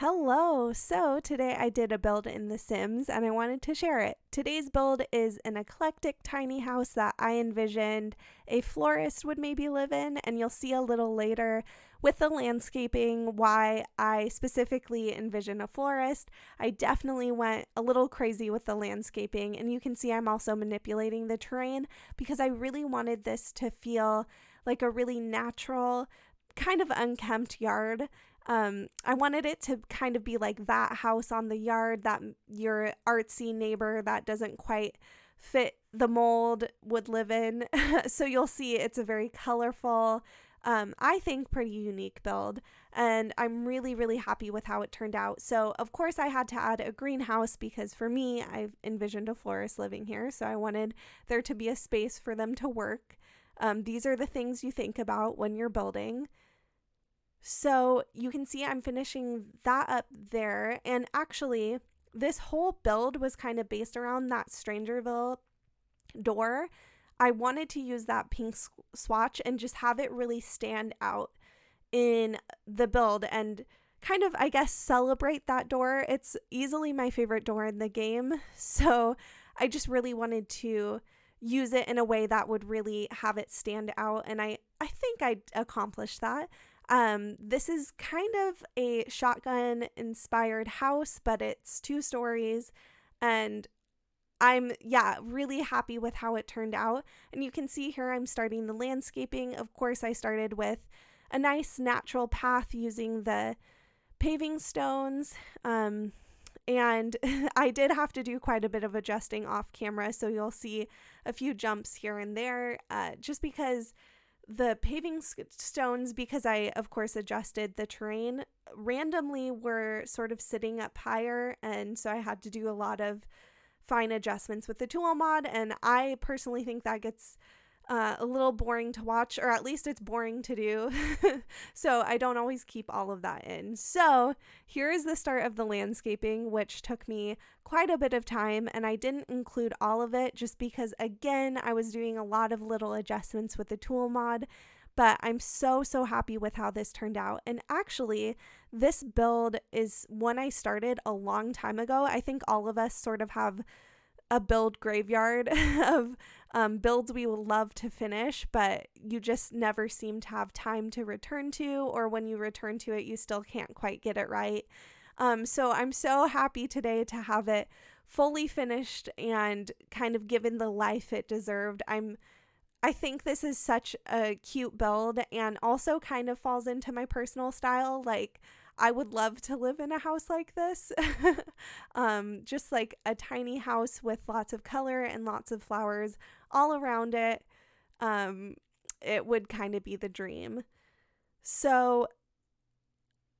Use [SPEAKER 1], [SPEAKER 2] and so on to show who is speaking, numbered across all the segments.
[SPEAKER 1] Hello! So today I did a build in The Sims and I wanted to share it. Today's build is an eclectic tiny house that I envisioned a florist would maybe live in, and you'll see a little later with the landscaping why I specifically envision a florist. I definitely went a little crazy with the landscaping, and you can see I'm also manipulating the terrain because I really wanted this to feel like a really natural, kind of unkempt yard. I wanted it to kind of be like that house on the yard that your artsy neighbor that doesn't quite fit the mold would live in. So you'll see it's a very colorful, I think pretty unique build, and I'm really, really happy with how it turned out. So of course I had to add a greenhouse because for me, I've envisioned a florist living here, so I wanted there to be a space for them to work. These are the things you think about when you're building. So you can see I'm finishing that up there. And actually, this whole build was kind of based around that Strangerville door. I wanted to use that pink swatch and just have it really stand out in the build and kind of, I guess, celebrate that door. It's easily my favorite door in the game. So I just really wanted to use it in a way that would really have it stand out. And I think I accomplished that. This is kind of a shotgun inspired house, but it's 2 stories, and I'm really happy with how it turned out. And you can see here I'm starting the landscaping. Of course, I started with a nice natural path using the paving stones. And I did have to do quite a bit of adjusting off camera, so you'll see a few jumps here and there, just because the paving stones, because I, of course, adjusted the terrain, randomly were sort of sitting up higher, and so I had to do a lot of fine adjustments with the tool mod, and I personally think that gets a little boring to watch, or at least it's boring to do. So I don't always keep all of that in. So here is the start of the landscaping, which took me quite a bit of time, and I didn't include all of it just because, again, I was doing a lot of little adjustments with the tool mod. But I'm so happy with how this turned out. And actually, this build is one I started a long time ago. I think all of us sort of have a build graveyard of builds we would love to finish, but you just never seem to have time to return to, or when you return to it, you still can't quite get it right. So I'm so happy today to have it fully finished and kind of given the life it deserved. I think this is such a cute build, and also kind of falls into my personal style. Like, I would love to live in a house like this. Just like a tiny house with lots of color and lots of flowers all around it. It would kind of be the dream. So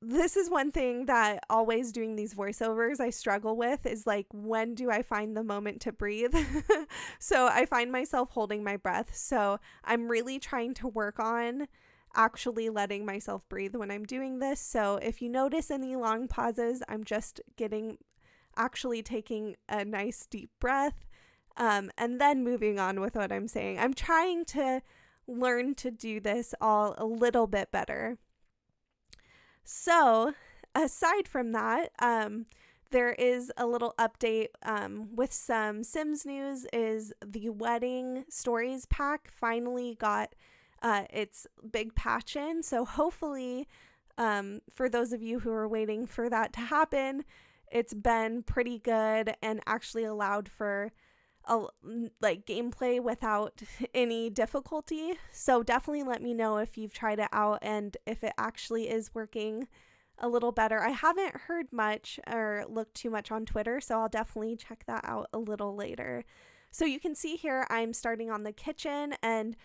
[SPEAKER 1] this is one thing that always doing these voiceovers I struggle with, is like, when do I find the moment to breathe? So I find myself holding my breath. So I'm really trying to work on actually letting myself breathe when I'm doing this. So if you notice any long pauses, I'm just actually taking a nice deep breath, and then moving on with what I'm saying. I'm trying to learn to do this all a little bit better. So aside from that, there is a little update with some Sims news. Is the Wedding Stories pack finally got its big patch in. So hopefully, for those of you who are waiting for that to happen, it's been pretty good and actually allowed for gameplay without any difficulty. So definitely let me know if you've tried it out and if it actually is working a little better. I haven't heard much or looked too much on Twitter, so I'll definitely check that out a little later. So you can see here I'm starting on the kitchen, and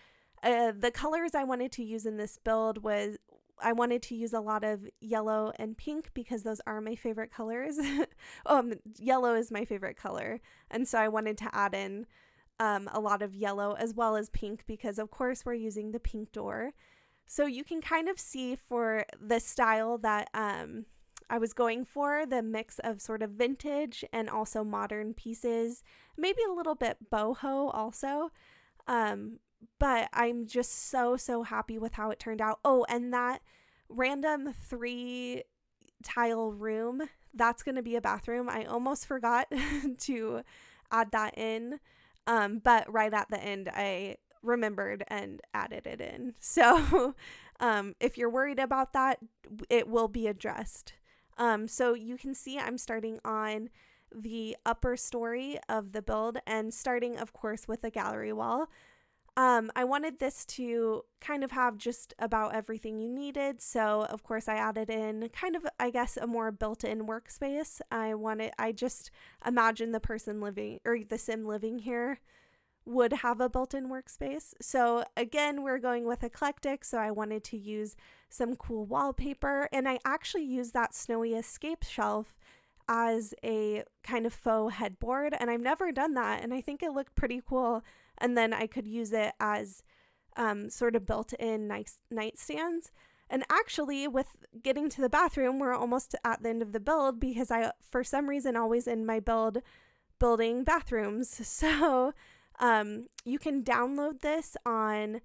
[SPEAKER 1] the colors I wanted to use in this build was, I wanted to use a lot of yellow and pink because those are my favorite colors. Yellow is my favorite color, and so I wanted to add in a lot of yellow as well as pink because, of course, we're using the pink door. So you can kind of see for the style that I was going for, the mix of sort of vintage and also modern pieces, maybe a little bit boho also. But I'm just so happy with how it turned out. Oh, and that random 3 tile room, that's going to be a bathroom. I almost forgot to add that in, but right at the end I remembered and added it in. So if you're worried about that, it will be addressed. So you can see I'm starting on the upper story of the build and starting, of course, with a gallery wall. I wanted this to kind of have just about everything you needed. So of course I added in kind of, I guess, a more built-in workspace. I just imagine the person living, or the sim living here, would have a built-in workspace. So again, we're going with eclectic. So I wanted to use some cool wallpaper, and I actually used that snowy escape shelf as a kind of faux headboard, and I've never done that, and I think it looked pretty cool. And then I could use it as sort of built-in nice nightstands. And actually, with getting to the bathroom, we're almost at the end of the build, because I, for some reason, always in my building bathrooms. So you can download this on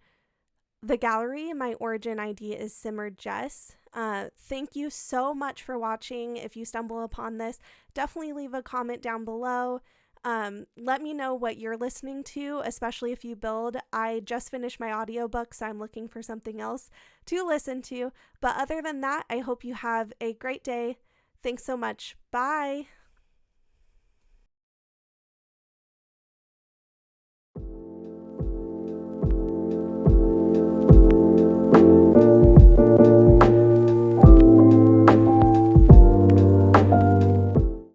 [SPEAKER 1] the gallery. My origin ID is SimmeredJess. Thank you so much for watching. If you stumble upon this, definitely leave a comment down below. Let me know what you're listening to, especially if you build. I just finished my audiobook, so I'm looking for something else to listen to. But other than that, I hope you have a great day. Thanks so much. Bye.